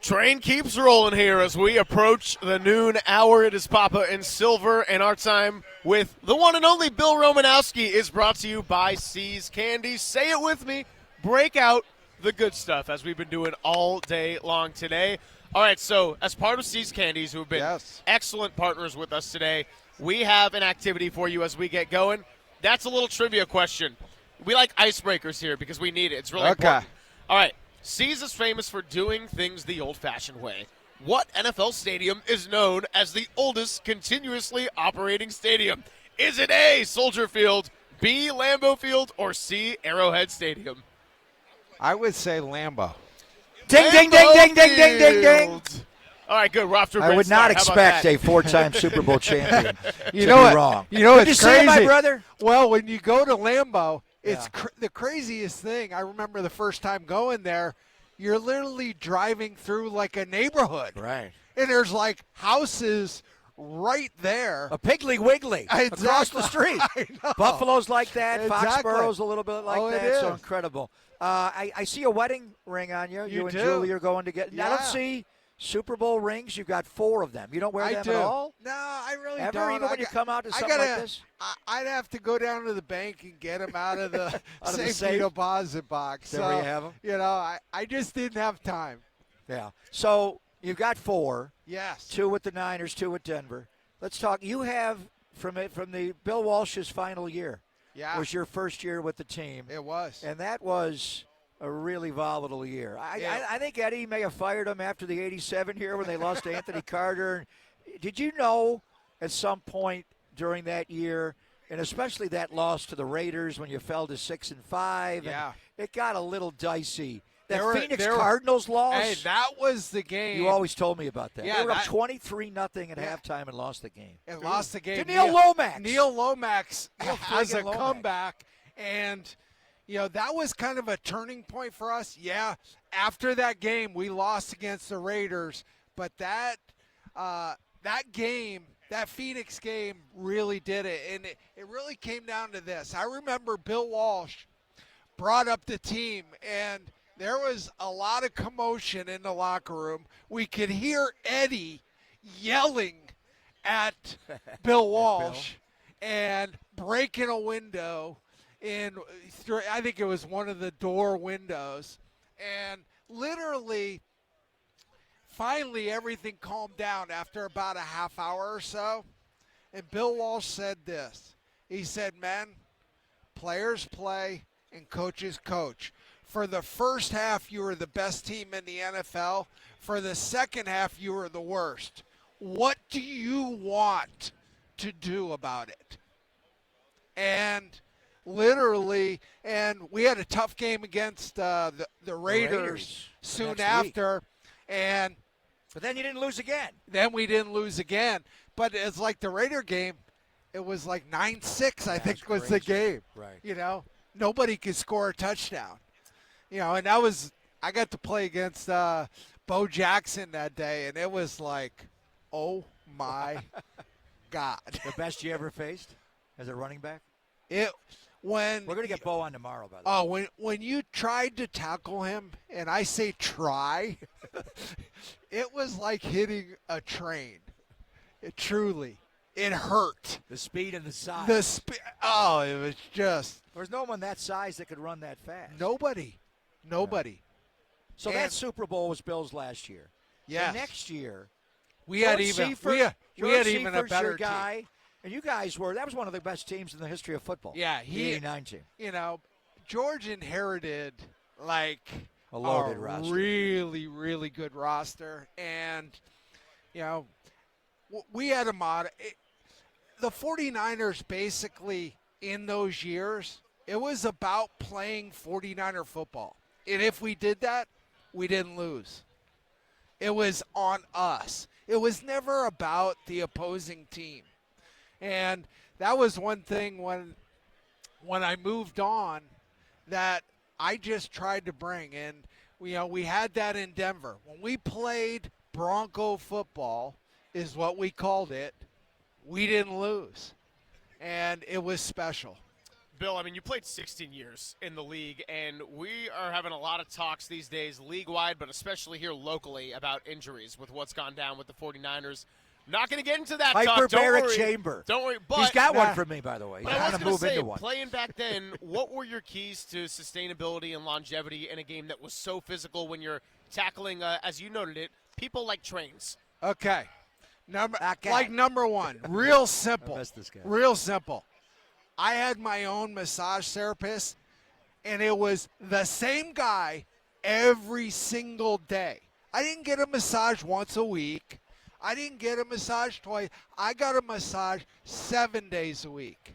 Train keeps rolling here as we approach the noon hour. It is Papa in Silver, and our time with the one and only Bill Romanowski is brought to you by C's Candy. Say it with me. Break out the good stuff, as we've been doing all day long today. All right, so as part of C's Candies, who have been excellent partners with us today, we have an activity for you as we get going. That's a little trivia question. We like icebreakers here because we need it. It's really important. All right. C's is famous for doing things the old-fashioned way. What NFL stadium is known as the oldest continuously operating stadium? Is it A, Soldier Field, B, Lambeau Field, or C, Arrowhead Stadium? I would say Lambeau. Ding, ding, ding, ding, ding, ding, ding, ding. All right, good. We're off to a I great would not start. expect a four-time Super Bowl champion to be wrong. You know Did it's you crazy. see it, my brother? Well, when you go to Lambeau, it's the craziest thing. I remember the first time going there, you're literally driving through like a neighborhood. Right. And there's like houses right there. A Piggly Wiggly across the street. I know. Buffalo's like that. Exactly. Foxborough's a little bit like Oh, that. it So is. incredible. I see a wedding ring on you. You and do. Julie are going to get. Yeah. I don't see Super Bowl rings. You've got 4 of them. You don't wear them do. at all? No, I really Ever? don't. Even when you come out to something like this? I'd have to go down to the bank and get them out of the Out of the safety safe? deposit box. There so, you have 'em. You know, I just didn't have time. Yeah. So you've got 4. Yes. 2 with the Niners, 2 with Denver. Let's talk. You have from the Bill Walsh's final year. Yeah. Was your first year with the team. It was. And that was a really volatile year. I think Eddie may have fired him after the 87 year when they lost to Anthony Carter. Did you know at some point during that year, and especially that loss to the Raiders when you fell to 6-5, and it got a little dicey. That Phoenix Cardinals loss. Hey, that was the game. You always told me about that. Yeah, they were up 23-0 at halftime and lost the game. And lost the game. To Neil Lomax. Neil Lomax has a Lomax. comeback, and that was kind of a turning point for us. Yeah, after that game, we lost against the Raiders, but that game, that Phoenix game, really did it, and it really came down to this. I remember Bill Walsh brought up the team, and there was a lot of commotion in the locker room. We could hear Eddie yelling at Bill Walsh and breaking a window. I think it was one of the door windows. And literally, finally, everything calmed down after about a half hour or so. And Bill Walsh said this. He said, "Men, players play and coaches coach. For the first half, you were the best team in the NFL. For the second half, you were the worst. What do you want to do about it?" And literally, and we had a tough game against the Raiders soon after. But then you didn't lose again. Then we didn't lose again. But it's like the Raider game, it was like 9-6, I think was the game. Right. Nobody could score a touchdown. And that was, I got to play against Bo Jackson that day, and it was like, oh my God. The best you ever faced as a running back? We're going to get Bo on tomorrow, by the way. When you tried to tackle him, and I say try, it was like hitting a train. It hurt. The speed and the size. It was just. There's no one that size that could run that fast. Nobody. So that Super Bowl was Bill's last year. Yeah. Next year, we had even a better guy. team. And you guys that was one of the best teams in the history of football. Yeah, the 89 team. George inherited like a loaded roster. Really, really good roster. And, we had a model. The 49ers basically in those years, it was about playing 49er football. And if we did that, we didn't lose. It was on us. It was never about the opposing team. And that was one thing when I moved on that I just tried to bring. And, we had that in Denver. When we played Bronco football is what we called it, we didn't lose. And it was special. Bill, I mean, you played 16 years in the league, and we are having a lot of talks these days league-wide, but especially here locally, about injuries with what's gone down with the 49ers. Not going to get into that talk. Hyperbaric chamber. Don't worry. But, he's got one for me, by the way. He's but I was going to move say, into one. Playing back then, what were your keys to sustainability and longevity in a game that was so physical when you're tackling, as you noted it, people like trains? Okay. Number one, real simple. Real simple. I had my own massage therapist, and it was the same guy every single day. I didn't get a massage once a week. I didn't get a massage twice. I got a massage 7 days a week.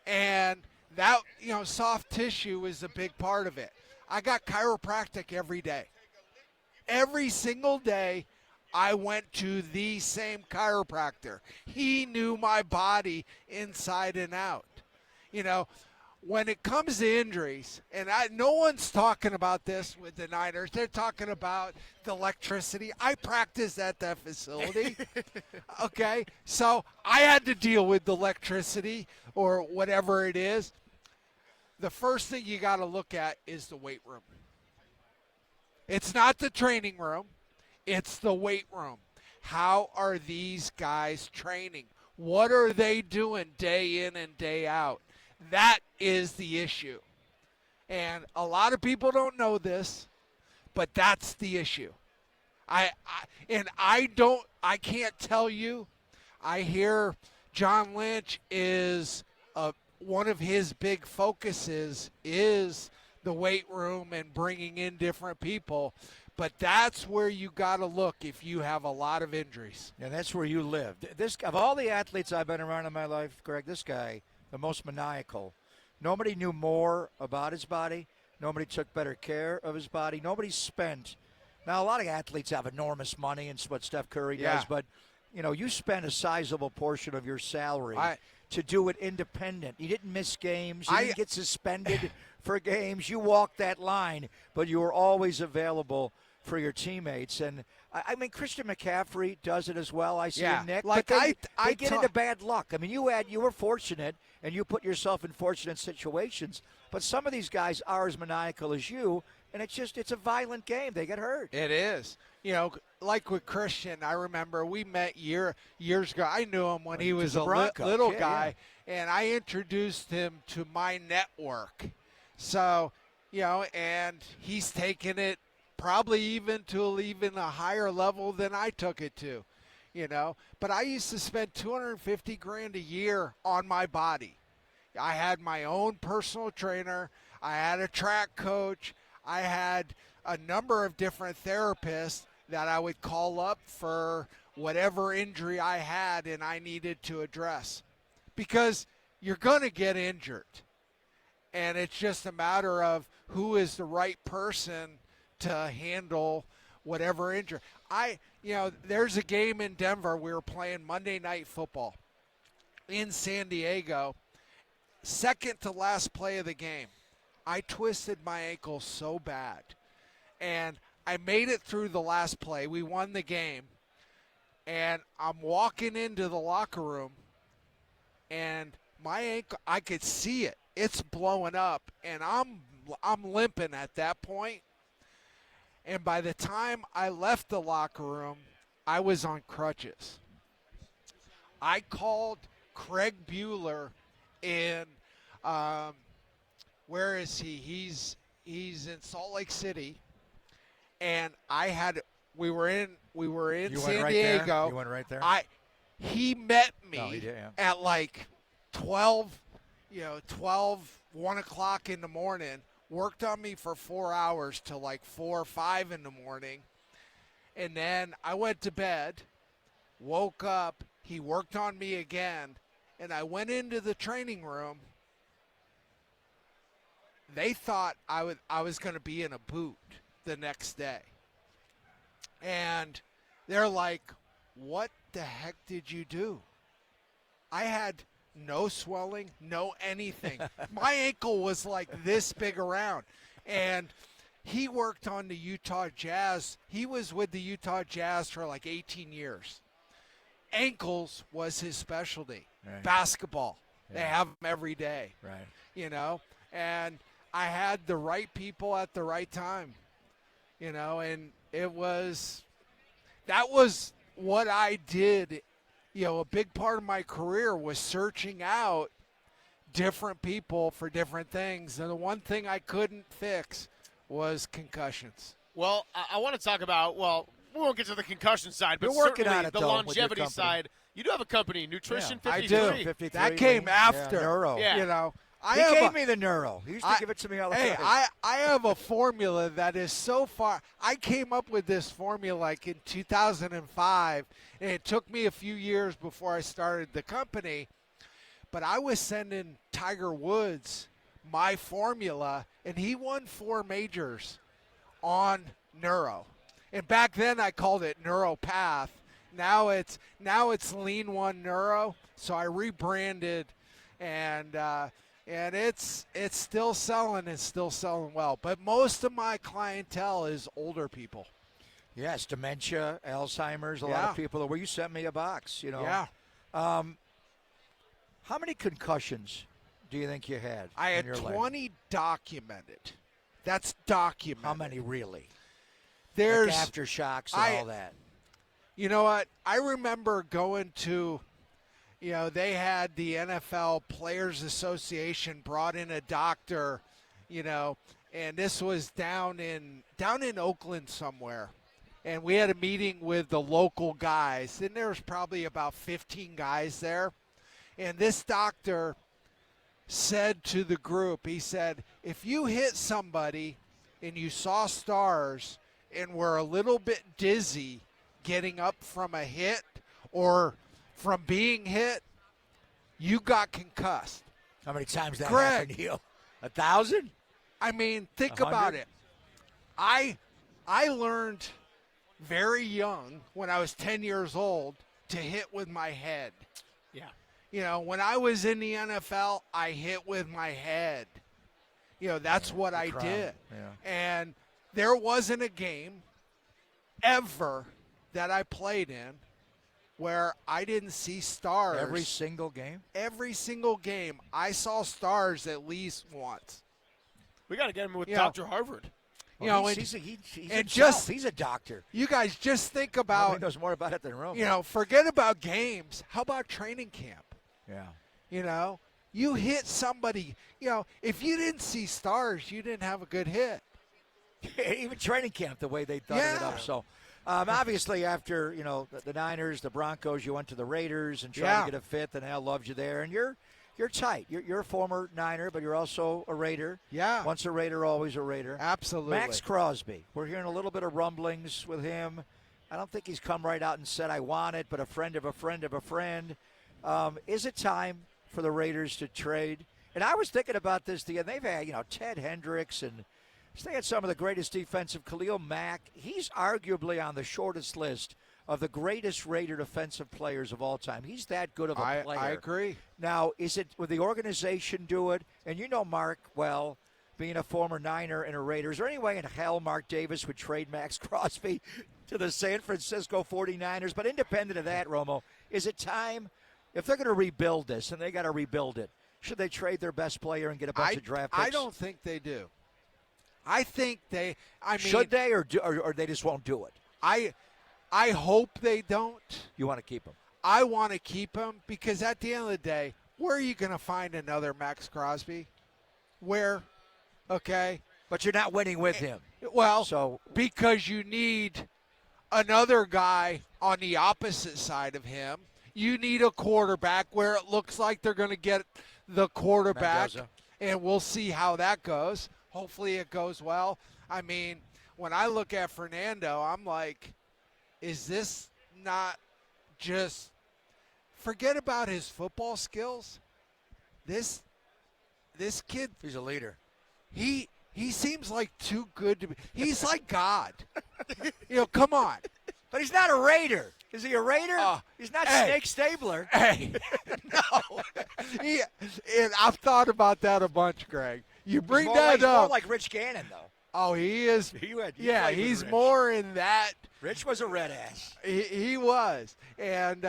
And that, soft tissue is a big part of it. I got chiropractic every day. Every single day, I went to the same chiropractor. He knew my body inside and out. When it comes to injuries, and no one's talking about this with the Niners. They're talking about the electricity. I practice at that facility. Okay? So I had to deal with the electricity or whatever it is. The first thing you got to look at is the weight room. It's not the training room. It's the weight room. How are these guys training? What are they doing day in and day out? That is the issue. And a lot of people don't know this, but that's the issue. I can't tell you. I hear John Lynch is one of his big focuses is the weight room and bringing in different people. But that's where you got to look if you have a lot of injuries. And that's where you live. Of all the athletes I've been around in my life, Greg, this guy, the most maniacal. Nobody knew more about his body. Nobody took better care of his body. Nobody spent. Now, a lot of athletes have enormous money, and what Steph Curry does, but, you spend a sizable portion of your salary to do it independent. You didn't miss games. You didn't get suspended for games. You walked that line, but you were always available for your teammates. And, I mean, Christian McCaffrey does it as well. I see him, Nick. Like but they get into bad luck. I mean, you were fortunate, and you put yourself in fortunate situations. But some of these guys are as maniacal as you, and it's a violent game. They get hurt. It is. Like with Christian, I remember we met years ago. I knew him when he was a little guy, and I introduced him to my network. So, and he's taken it probably even to a higher level than I took it to, But I used to spend $250,000 a year on my body. I had my own personal trainer. I had a track coach. I had a number of different therapists that I would call up for whatever injury I had and I needed to address. Because you're going to get injured. And it's just a matter of who is the right person to handle whatever injury. There's a game in Denver. We were playing Monday Night Football in San Diego. Second to last play of the game. I twisted my ankle so bad. And I made it through the last play. We won the game. And I'm walking into the locker room. And my ankle, I could see it. It's blowing up. And I'm limping at that point. And by the time I left the locker room, I was on crutches. I called Craig Bueller in, where is he? He's in Salt Lake City. And we were in San Diego. You went right there? He met me he did, at like 12, 1 o'clock in the morning. Worked on me for 4 hours till like 4 or 5 in the morning. And then I went to bed, woke up, he worked on me again, and I went into the training room. They thought I was going to be in a boot the next day. And they're like, what the heck did you do? I had no swelling, no anything. My ankle was like this big around. And he worked on the Utah Jazz. He was with the Utah Jazz for like 18 years. Ankles was his specialty. Right. Basketball. Yeah. They have them every day. Right. and I had the right people at the right time, and that was what I did. A big part of my career was searching out different people for different things, and the one thing I couldn't fix was concussions. Well, I want to talk about, we won't get to the concussion side, but You're working certainly on it, the though, with your longevity company. side. You do have a company, Nutrition Yeah, 53. I do. 53. That came after. Neuro. Yeah. He gave me the neuro. He used to give it to me all the time. I have a formula that is so far. I came up with this formula like in 2005, and it took me a few years before I started the company. But I was sending Tiger Woods my formula, and he won 4 majors on neuro. And back then I called it Neuropath. Now it's Lean One Neuro. So I rebranded, and it's still selling. It's still selling well. But most of my clientele is older people. Yes, dementia, Alzheimer's, a lot of people. Well, you sent me a box, Yeah. How many concussions do you think you had? I in had your 20 life? documented. That's documented. How many really? There's like aftershocks and all that. You know what? I remember going to, they had the NFL Players Association brought in a doctor, and this was down in Oakland somewhere. And we had a meeting with the local guys, and there was probably about 15 guys there. And this doctor said to the group, he said, if you hit somebody and you saw stars and were a little bit dizzy getting up from a hit or from being hit, you got concussed. How many times that Greg, happened to you? 1,000? I mean, think 100? about it. I learned very young, when I was 10 years old, to hit with my head. Yeah. When I was in the NFL, I hit with my head. That's what I did. Yeah. And there wasn't a game ever that I played in where I didn't see stars. Every single game? Every single game, I saw stars at least once. We got to get him with Dr. Harvard. He's a doctor. You guys just think He about, knows more about it than Rome. forget about games. How about training camp? Yeah. You hit somebody. If you didn't see stars, you didn't have a good hit. Even training camp, the way they thought it up. So, obviously, after the Niners, the Broncos, you went to the Raiders and tried to get a fifth, and Al loves you there. And you're tight. You're a former Niner, but you're also a Raider. Yeah. Once a Raider, always a Raider. Absolutely. Max Crosby. We're hearing a little bit of rumblings with him. I don't think he's come right out and said, I want it, but a friend of a friend of a friend. Is it time for the Raiders to trade? And I was thinking about this. They've had, Ted Hendricks, and they had some of the greatest defensive. Khalil Mack. He's arguably on the shortest list of the greatest Raider defensive players of all time. He's that good of a player. I agree. Now, would the organization do it? And Mark well, being a former Niner and a Raider. Is there any way in hell Mark Davis would trade Max Crosby to the San Francisco 49ers? But independent of that, Romo, is it time, if they're going to rebuild this, and they got to rebuild it, should they trade their best player and get a bunch of draft picks? I don't think they do. I think they. Should they, or they just won't do it? I hope they don't. You want to keep him? I want to keep him because at the end of the day, where are you going to find another Max Crosby? Okay. But you're not winning with him. Well, because you need another guy on the opposite side of him. You need a quarterback where it looks like they're going to get the quarterback, Mendoza. And we'll see how that goes. Hopefully it goes well. I mean, when I look at Fernando, I'm like, is this not just forget about his football skills? This kid, he's a leader. He seems like too good to be. He's like God. Come on. But he's not a Raider. Is he a Raider? He's not Snake Stabler. Hey, no. And I've thought about that a bunch, Greg. You bring that he's up. more like Rich Gannon, though. Oh, he is. He's Rich. more in that. Rich was a red ass. He was. And,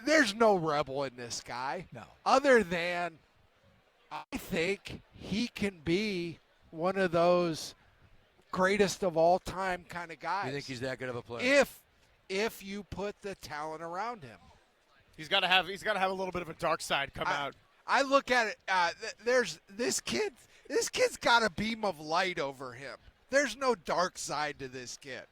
there's no rebel in this guy. No. Other than I think he can be one of those greatest of all time kind of guys. You think he's that good of a player? If you put the talent around him. He's got to have a little bit of a dark side come out. I look at it. There's this kid. This kid's got a beam of light over him. There's no dark side to this kid.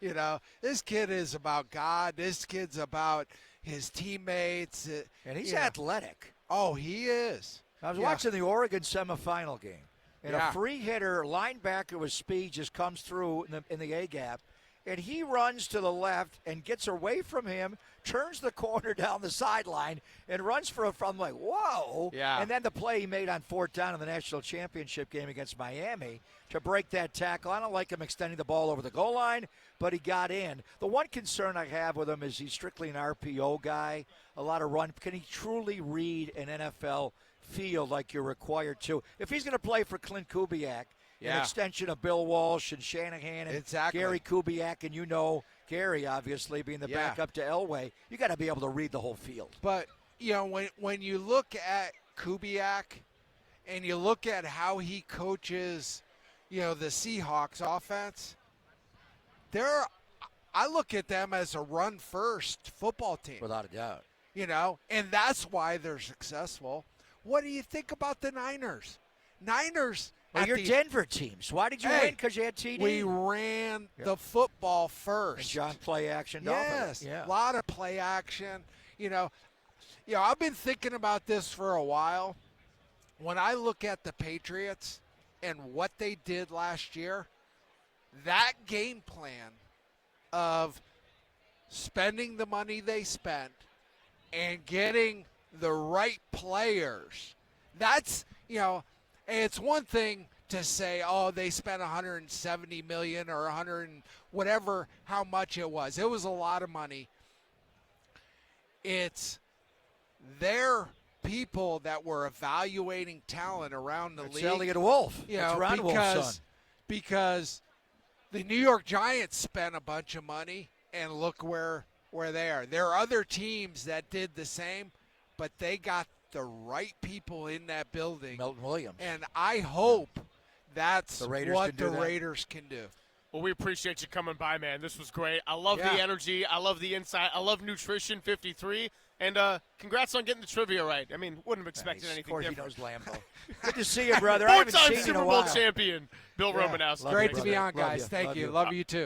You know, this kid is about God. This kid's about his teammates. And he's athletic. Oh, he is. I was watching the Oregon semifinal game, and Yeah. a free hitter linebacker with speed just comes through in the A gap, and he runs to the left and gets away from him, turns the corner down the sideline, and runs from like, whoa. Yeah. And then the play he made on 4th down in the national championship game against Miami to break that tackle. I don't like him extending the ball over the goal line, but he got in. The one concern I have with him is he's strictly an RPO guy, a lot of run. Can he truly read an NFL field like you're required to? If he's going to play for Clint Kubiak, an extension of Bill Walsh and Shanahan and Gary Kubiak, and you know Gary, obviously, being the backup to Elway, you got to be able to read the whole field. But, you know, when you look at Kubiak and you look at how he coaches, you know, the Seahawks offense, I look at them as a run-first football team. Without a doubt. You know, and that's why they're successful. What do you think about the Niners? Well, your Denver teams. Why did you win? Because you had TD? We ran the football first. And John play action. Yes, a lot of play action. You know, I've been thinking about this for a while. When I look at the Patriots and what they did last year, that game plan of spending the money they spent and getting the right players, that's, you know, it's one thing to say, oh, they spent $170 million or 100 and whatever, how much it was. It was a lot of money. It's their people that were evaluating talent around the league. Elliott Wolf. You That's know, Ron Wolf's son. because the New York Giants spent a bunch of money, and look where they are. There are other teams that did the same, but they got the right people in that building. Milton Williams. And I hope that's The Raiders what can do the that. Raiders can do. Well, we appreciate you coming by, man. This was great. I love the energy. I love the insight. I love Nutrition 53. And congrats on getting the trivia right. I mean, wouldn't have expected anything different. Of course he knows Lambeau. Good to see you, brother. I haven't Four-time seen you in Super a Bowl while. champion, Bill Romanowski. Great you, to be brother. on, guys. Love you. Thank Love you. you. Love you too.